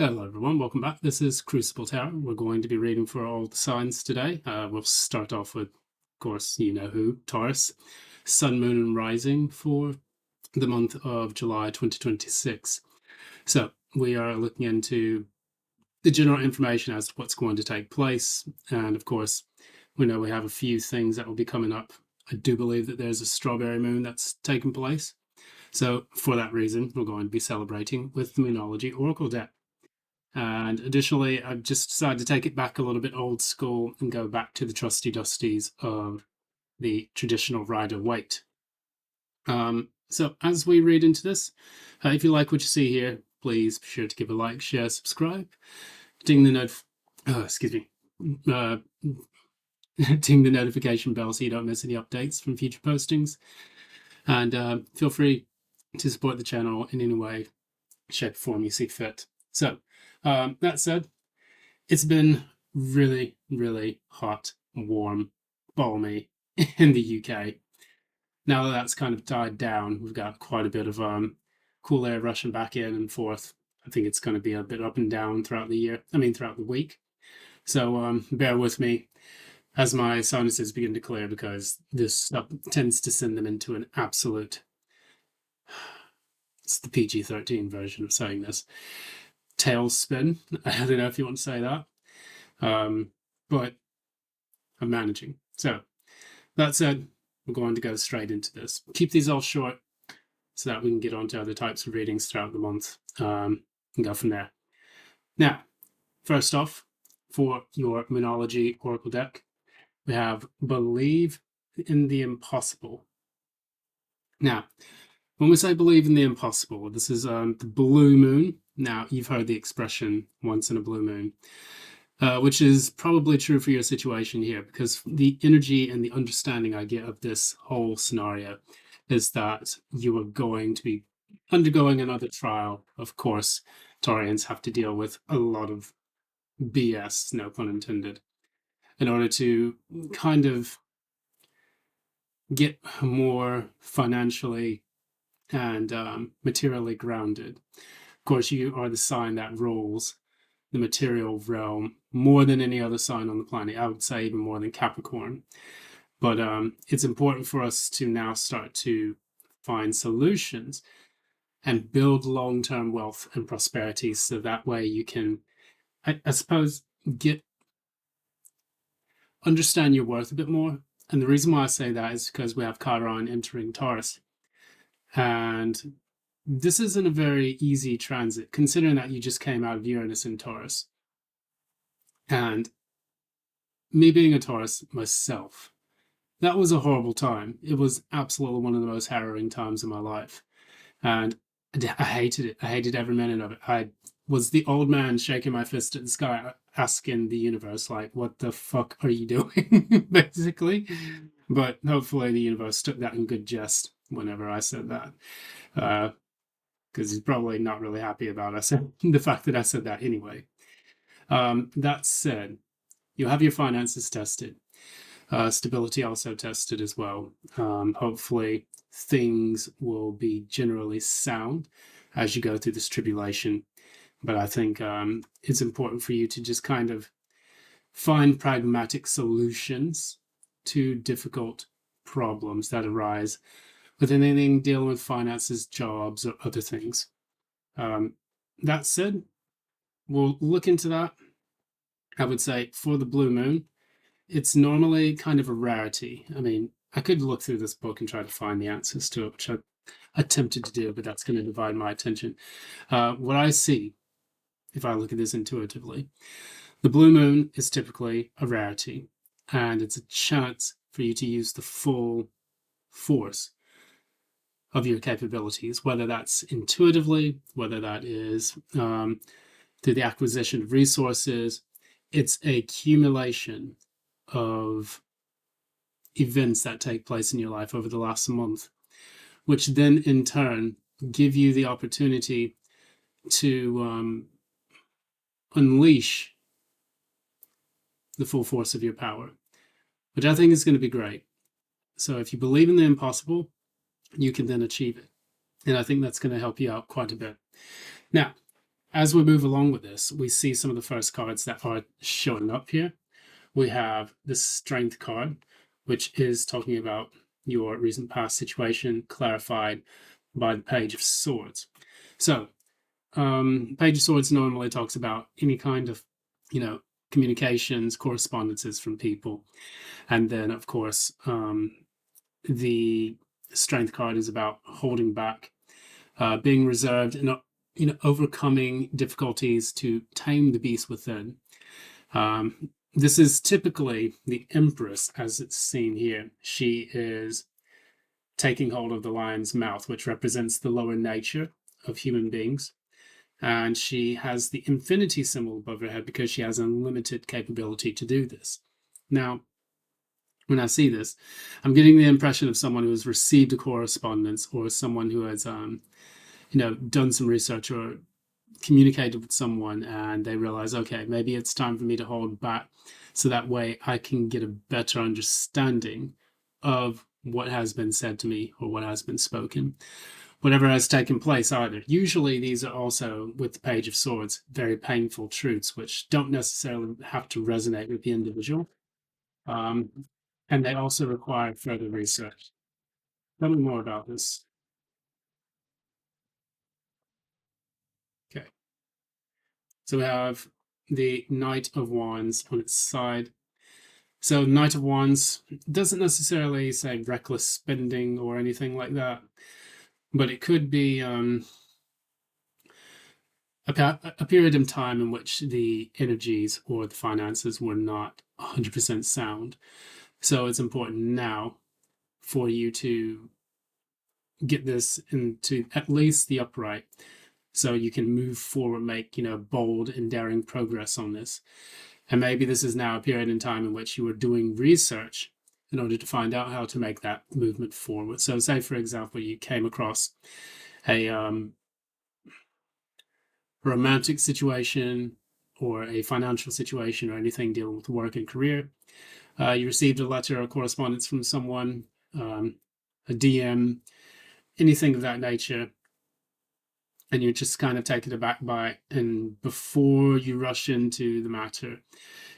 Hello everyone, welcome back. This is Crucible Tarot. We're going to be reading for all the signs today. We'll start off with, of course, you know who, Taurus, Sun, Moon and Rising for the month of July 2026. So we are looking into the general information as to what's going to take place. And of course, we know we have a few things that will be coming up. I do believe that there's a strawberry moon that's taken place. So for that reason, we're going to be celebrating with the Moonology Oracle deck. And additionally, I've just decided to take it back a little bit old school and go back to the trusty dusties of the traditional Rider-Waite. So as we read into this, if you like what you see here, please be sure to give a like, share, subscribe, ding the ding the notification bell so you don't miss any updates from future postings. And feel free to support the channel in any way, shape, or form you see fit. So that said, it's been really, really hot, warm, balmy in the UK. Now that that's kind of died down, we've got quite a bit of cool air rushing back in and forth. I think it's going to be a bit up and down throughout throughout the week. So bear with me as my sinuses begin to clear, because this stuff tends to send them into an absolute, it's the PG-13 version of saying this, tailspin. I don't know if you want to say that, but I'm managing. So that said, we're going to go straight into this. Keep these all short so that we can get on to other types of readings throughout the month and go from there. Now, first off, for your Moonology Oracle deck, we have Believe in the Impossible. Now, when we say believe in the impossible, this is the blue moon. Now, you've heard the expression once in a blue moon, which is probably true for your situation here, because the energy and the understanding I get of this whole scenario is that you are going to be undergoing another trial. Of course, Taurians have to deal with a lot of BS, no pun intended, in order to kind of get more financially and materially grounded. Of course, you are the sign that rules the material realm more than any other sign on the planet. I would say even more than Capricorn. But it's important for us to now start to find solutions and build long-term wealth and prosperity, so that way you can, I suppose, understand your worth a bit more. And the reason why I say that is because we have Chiron entering Taurus. And this isn't a very easy transit, considering that you just came out of Uranus in Taurus. And me being a Taurus myself, that was a horrible time. It was absolutely one of the most harrowing times in my life. And I hated it. I hated every minute of it. I was the old man shaking my fist at the sky, asking the universe, like, what the fuck are you doing, basically? But hopefully the universe took that in good jest whenever I said that. Because he's probably not really happy about us, the fact that I said that anyway. That said, you'll have your finances tested. Stability also tested as well. Hopefully things will be generally sound as you go through this tribulation. But I think it's important for you to just kind of find pragmatic solutions to difficult problems that arise with anything dealing with finances, jobs, or other things. That said, we'll look into that. I would say for the blue moon, it's normally kind of a rarity. I mean, I could look through this book and try to find the answers to it, which I attempted to do, but that's going to divide my attention. What I see, if I look at this intuitively, the blue moon is typically a rarity, and it's a chance for you to use the full force of your capabilities, whether that's intuitively, whether that is through the acquisition of resources. It's a accumulation of events that take place in your life over the last month, which then in turn give you the opportunity to unleash the full force of your power, which I think is going to be great. So if you believe in the impossible, you can then achieve it. And I think that's going to help you out quite a bit. Now, as we move along with this, we see some of the first cards that are showing up here. We have the Strength card, which is talking about your recent past situation clarified by the Page of Swords. So, Page of Swords normally talks about any kind of, communications, correspondences from people. And then, of course, the Strength card is about holding back, being reserved, and overcoming difficulties to tame the beast within. This is typically the Empress, as it's seen here. She is taking hold of the lion's mouth, which represents the lower nature of human beings. And she has the infinity symbol above her head because she has unlimited capability to do this. Now, when I see this, I'm getting the impression of someone who has received a correspondence, or someone who has, done some research or communicated with someone, and they realize, okay, maybe it's time for me to hold back so that way I can get a better understanding of what has been said to me or what has been spoken, whatever has taken place either. Usually these are also, with the Page of Swords, very painful truths which don't necessarily have to resonate with the individual. And they also require further research. Tell me more about this. Okay. So we have the Knight of Wands on its side. So Knight of Wands doesn't necessarily say reckless spending or anything like that, but it could be a period in time in which the energies or the finances were not 100% sound. So it's important now for you to get this into at least the upright, so you can move forward, make bold and daring progress on this. And maybe this is now a period in time in which you are doing research in order to find out how to make that movement forward. So say, for example, you came across a romantic situation or a financial situation or anything dealing with work and career. You received a letter or correspondence from someone, a DM, anything of that nature, and you're just kind of taken aback by it. And before you rush into the matter,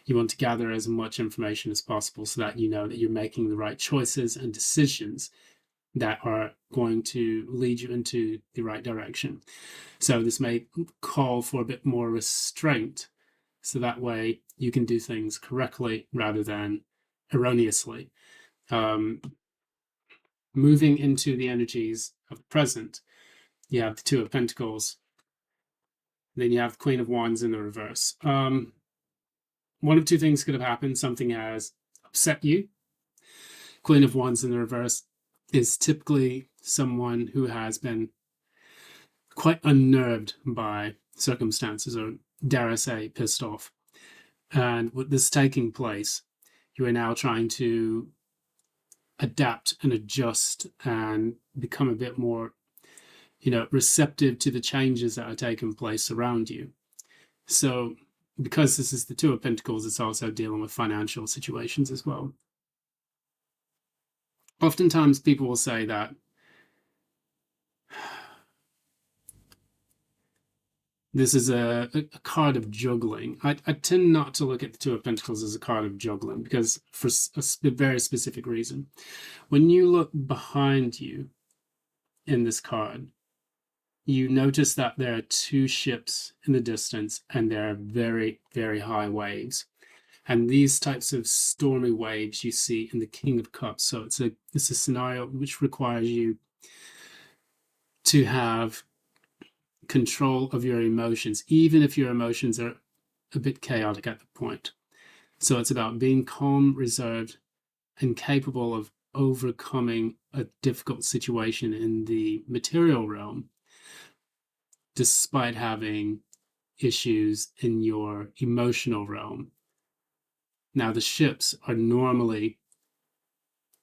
you want to gather as much information as possible so that you know that you're making the right choices and decisions that are going to lead you into the right direction. So this may call for a bit more restraint, so that way you can do things correctly rather than erroneously. Moving into the energies of the present, you have the Two of Pentacles, then you have the Queen of Wands in the reverse. One of two things could have happened. Something has upset you. Queen of Wands in the reverse is typically someone who has been quite unnerved by circumstances, or dare I say, pissed off. And with this taking place, you are now trying to adapt and adjust and become a bit more, receptive to the changes that are taking place around you. So because this is the Two of Pentacles, it's also dealing with financial situations as well. Oftentimes people will say that this is a card of juggling. I tend not to look at the Two of Pentacles as a card of juggling, because for a very specific reason. When you look behind you in this card, you notice that there are two ships in the distance, and there are very, very high waves. And these types of stormy waves you see in the King of Cups. So it's a scenario which requires you to have control of your emotions, even if your emotions are a bit chaotic at the point. So it's about being calm, reserved, and capable of overcoming a difficult situation in the material realm, despite having issues in your emotional realm. Now, the ships are normally,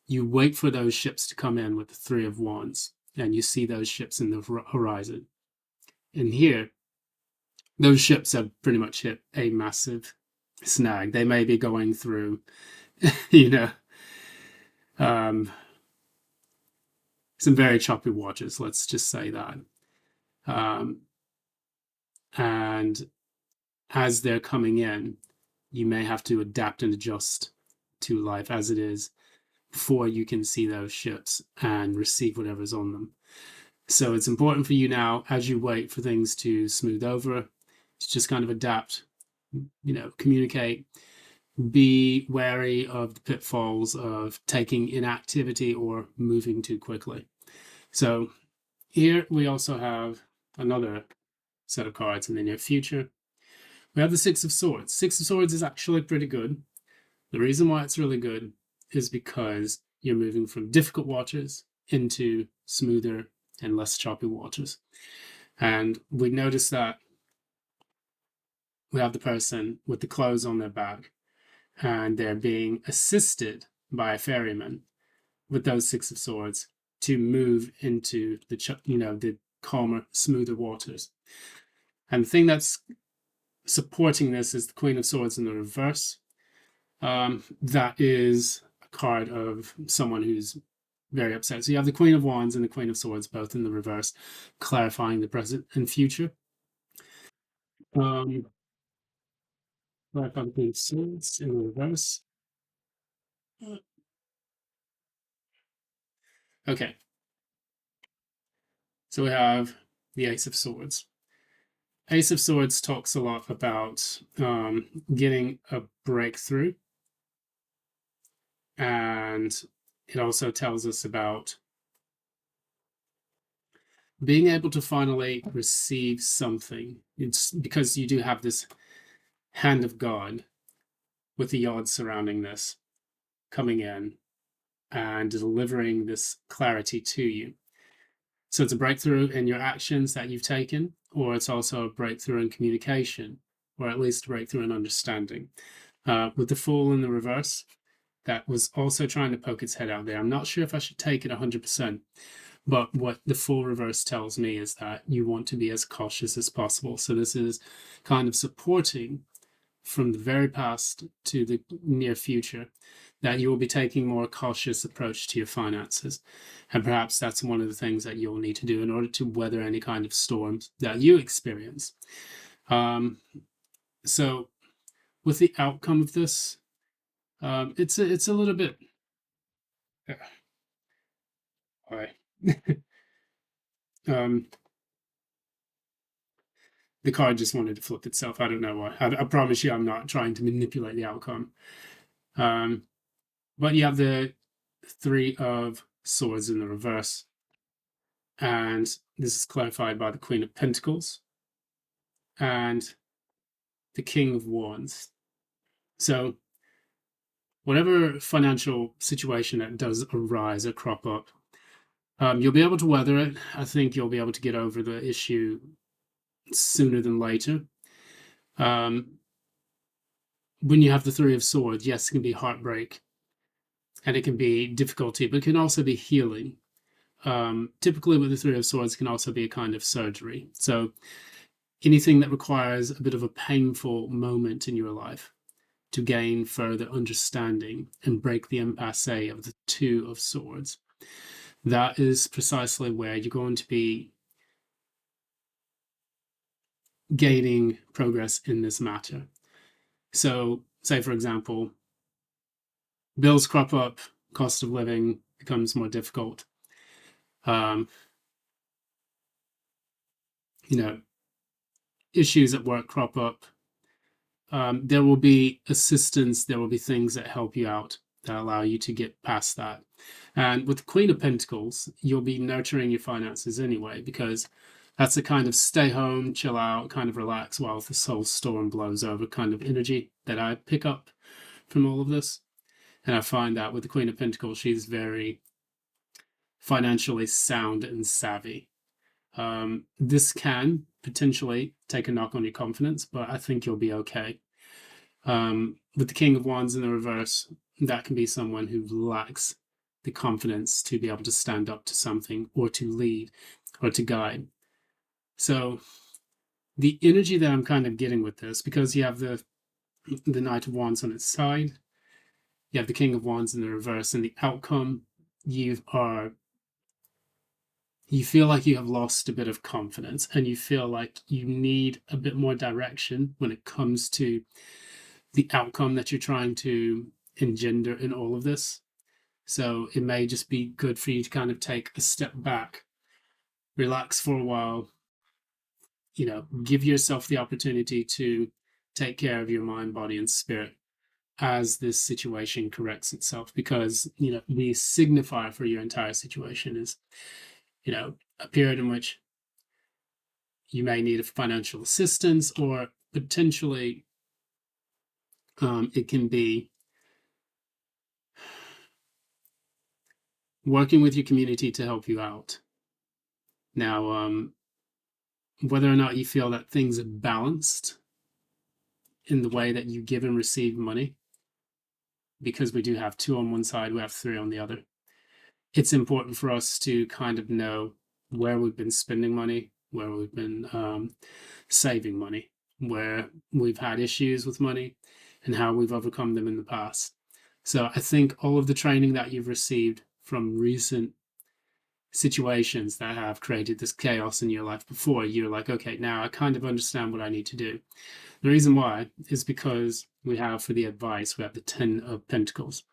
you wait for those ships to come in with the Three of Wands, and you see those ships in the horizon. And here, those ships have pretty much hit a massive snag. They may be going through, some very choppy waters, let's just say that. And And as they're coming in, you may have to adapt and adjust to life as it is before you can see those ships and receive whatever's on them. So it's important for you now, as you wait for things to smooth over, to just kind of adapt, communicate, be wary of the pitfalls of taking inactivity or moving too quickly. So here we also have another set of cards in the near future. We have the Six of Swords. Six of Swords is actually pretty good. The reason why it's really good is because you're moving from difficult waters into smoother and less choppy waters. And we notice that we have the person with the clothes on their back, and they're being assisted by a ferryman with those Six of Swords to move into the calmer, smoother waters. And the thing that's supporting this is the Queen of Swords in the reverse. That is a card of someone who's very upset. So you have the Queen of Wands and the Queen of Swords both in the reverse, clarifying the present and future. Clarify the Queen of Swords in the reverse. Okay. So we have the Ace of Swords. Ace of Swords talks a lot about getting a breakthrough. And it also tells us about being able to finally receive something. It's because you do have this hand of God with the yards surrounding this coming in and delivering this clarity to you. So it's a breakthrough in your actions that you've taken, or it's also a breakthrough in communication, or at least a breakthrough in understanding. With the Fool in the reverse, that was also trying to poke its head out there. I'm not sure if I should take it 100%, but what the Fool reverse tells me is that you want to be as cautious as possible. So this is kind of supporting from the very past to the near future that you will be taking a more cautious approach to your finances. And perhaps that's one of the things that you'll need to do in order to weather any kind of storms that you experience. So with the outcome of this, it's a little bit. All right. The card just wanted to flip itself. I don't know why. I promise you, I'm not trying to manipulate the outcome. But you have the Three of Swords in the reverse, and this is clarified by the Queen of Pentacles and the King of Wands. So whatever financial situation that does arise or crop up, you'll be able to weather it. I think you'll be able to get over the issue sooner than later. When you have the Three of Swords, yes, it can be heartbreak and it can be difficulty, but it can also be healing. Typically with the Three of Swords, it can also be a kind of surgery. So anything that requires a bit of a painful moment in your life to gain further understanding and break the impasse of the Two of Swords, that is precisely where you're going to be gaining progress in this matter. So say, for example, bills crop up, cost of living becomes more difficult. Issues at work crop up. There will be assistance, there will be things that help you out that allow you to get past that. And with the Queen of Pentacles, you'll be nurturing your finances anyway, because that's the kind of stay home, chill out, kind of relax while the soul storm blows over kind of energy that I pick up from all of this. And I find that with the Queen of Pentacles, she's very financially sound and savvy. This can potentially take a knock on your confidence, but I think you'll be okay. With the King of Wands in the reverse, that can be someone who lacks the confidence to be able to stand up to something or to lead or to guide. So the energy that I'm kind of getting with this, because you have the Knight of Wands on its side, you have the King of Wands in the reverse, and the outcome, you are you feel like you have lost a bit of confidence and you feel like you need a bit more direction when it comes to the outcome that you're trying to engender in all of this. So it may just be good for you to kind of take a step back, relax for a while, give yourself the opportunity to take care of your mind, body, and spirit as this situation corrects itself, because the signifier for your entire situation is a period in which you may need financial assistance, or potentially it can be working with your community to help you out. Now, whether or not you feel that things are balanced in the way that you give and receive money, because we do have 2 on one side, we have 3 on the other. It's important for us to kind of know where we've been spending money, where we've been saving money, where we've had issues with money, and how we've overcome them in the past. So I think all of the training that you've received from recent situations that have created this chaos in your life before, you're like, okay, now I kind of understand what I need to do. The reason why is because we have, for the advice, we have the 10 of Pentacles.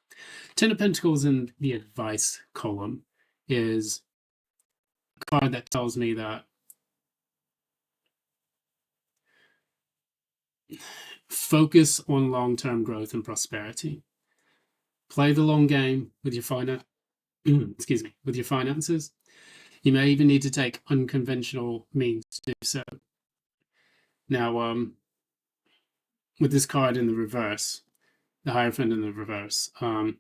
10 of Pentacles in the advice column is a card that tells me that focus on long-term growth and prosperity. Play the long game with your with your finances. You may even need to take unconventional means to do so. Now, with this card in the reverse, the Hierophant in the reverse, the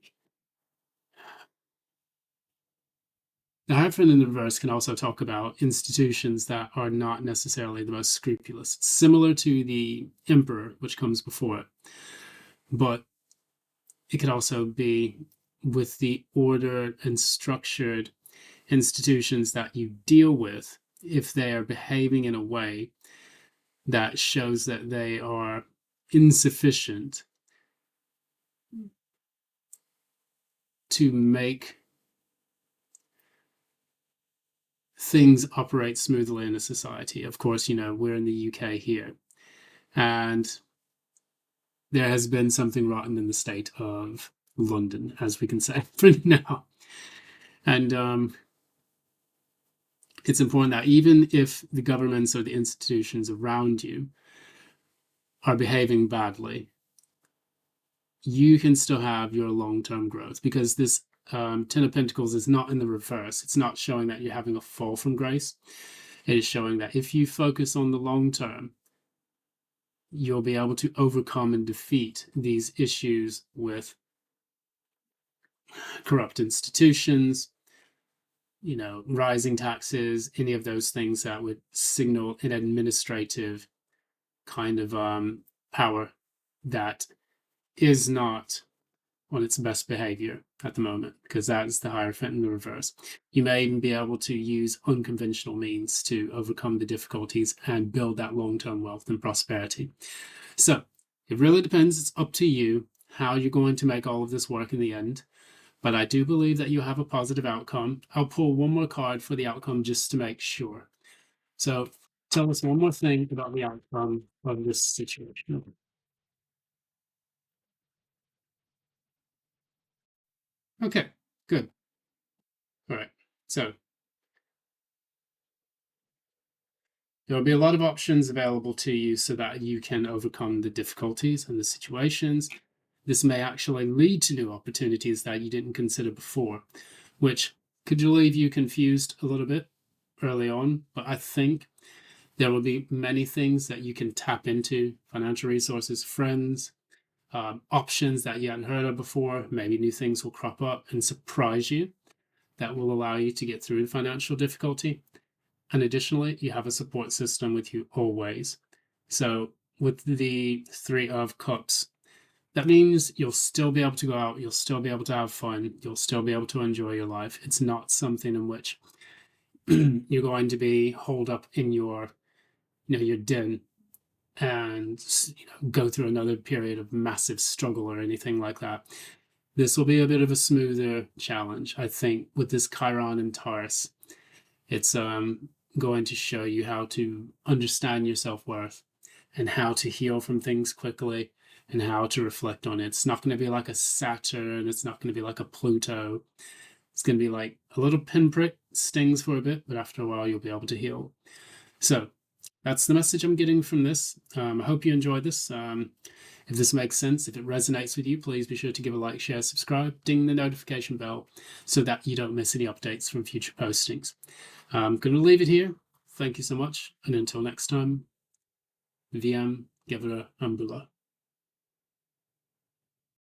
Hierophant in the reverse can also talk about institutions that are not necessarily the most scrupulous. It's similar to the Emperor, which comes before it, but it could also be with the ordered and structured institutions that you deal with, if they are behaving in a way that shows that they are insufficient to make things operate smoothly in a society. Of course, we're in the UK here, and there has been something rotten in the state of London, as we can say for now. And it's important that even if the governments or the institutions around you are behaving badly, you can still have your long-term growth, because this 10 of Pentacles is not in the reverse. It's not showing that you're having a fall from grace. It is showing that if you focus on the long term, you'll be able to overcome and defeat these issues with corrupt institutions, rising taxes, any of those things that would signal an administrative kind of power that is not on its best behavior at the moment, because that is the Hierophant in the reverse. You may even be able to use unconventional means to overcome the difficulties and build that long-term wealth and prosperity. So it really depends. It's up to you how you're going to make all of this work in the end. But I do believe that you have a positive outcome. I'll pull one more card for the outcome just to make sure. So tell us one more thing about the outcome of this situation. Okay, good. All right. So there will be a lot of options available to you so that you can overcome the difficulties and the situations. This may actually lead to new opportunities that you didn't consider before, which could leave you confused a little bit early on. But I think there will be many things that you can tap into: financial resources, friends, options that you hadn't heard of before. Maybe new things will crop up and surprise you that will allow you to get through the financial difficulty. And additionally, you have a support system with you always. So with the 3 of Cups, that means you'll still be able to go out, you'll still be able to have fun, you'll still be able to enjoy your life. It's not something in which you're going to be holed up in your den and go through another period of massive struggle or anything like that. This will be a bit of a smoother challenge, I think, with this Chiron and Taurus. It's going to show you how to understand your self-worth and how to heal from things quickly and how to reflect on it. It's not going to be like a Saturn. It's not going to be like a Pluto. It's going to be like a little pinprick, stings for a bit, but after a while you'll be able to heal. So that's the message I'm getting from this. I hope you enjoyed this. If this makes sense, if it resonates with you, please be sure to give a like, share, subscribe, ding the notification bell so that you don't miss any updates from future postings. I'm going to leave it here. Thank you so much. And until next time, VIAM, GEVURAH, AMBULO.